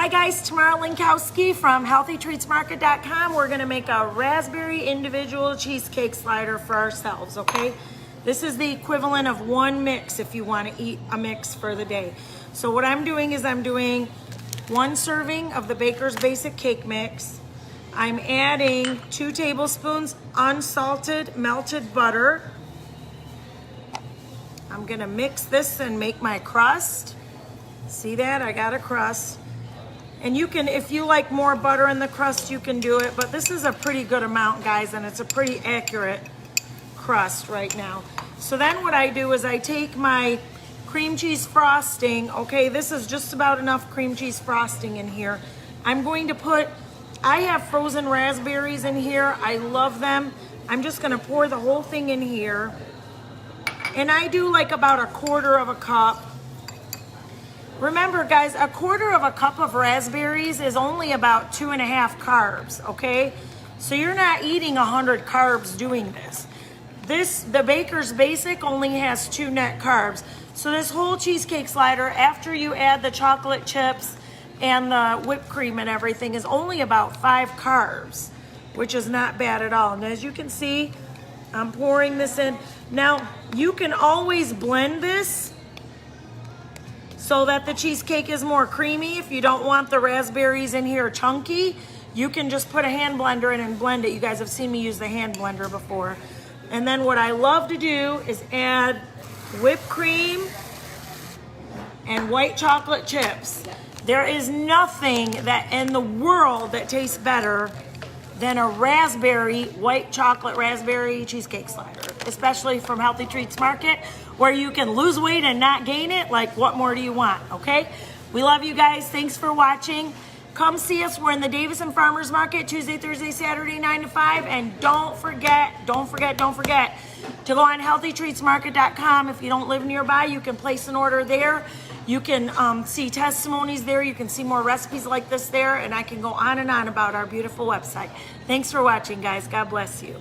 Hi guys, Tamara Linkowski from HealthyTreatsMarket.com. We're gonna make a raspberry individual cheesecake slider for ourselves, okay? This is the equivalent of one mix if you wanna eat a mix for the day. So what I'm doing is I'm doing 1 serving of the Baker's Basic Cake Mix. I'm adding 2 tablespoons unsalted melted butter. I'm gonna mix this and make my crust. See that? I got a crust. And you can, if you like more butter in the crust, you can do it, but this is a pretty good amount, guys, and it's a pretty accurate crust right now. So then what I do is I take my cream cheese frosting. Okay, this is just about enough cream cheese frosting in here. I'm going to put, I have frozen raspberries in here. I love them. I'm just gonna pour the whole thing in here. And I do like about 1/4 cup. Remember guys, 1/4 cup of raspberries is only about 2.5 carbs, okay? So you're not eating 100 carbs doing this. The Baker's Basic only has 2 net carbs. So this whole cheesecake slider, after you add the chocolate chips and the whipped cream and everything, is only about 5 carbs, which is not bad at all. And as you can see, I'm pouring this in. Now, you can always blend this so that the cheesecake is more creamy. If you don't want the raspberries in here chunky, you can just put a hand blender in and blend it. You guys have seen me use the hand blender before. And then what I love to do is add whipped cream and white chocolate chips. There is nothing that in the world that tastes better than a white chocolate raspberry cheesecake slider, especially from Healthy Treats Market, where you can lose weight and not gain it. Like, what more do you want, okay? We love you guys. Thanks for watching. Come see us. We're in the Davison Farmers Market Tuesday, Thursday, Saturday, 9 to 5. And don't forget to go on HealthyTreatsMarket.com. If you don't live nearby, you can place an order there. You can see testimonies there. You can see more recipes like this there. And I can go on and on about our beautiful website. Thanks for watching, guys. God bless you.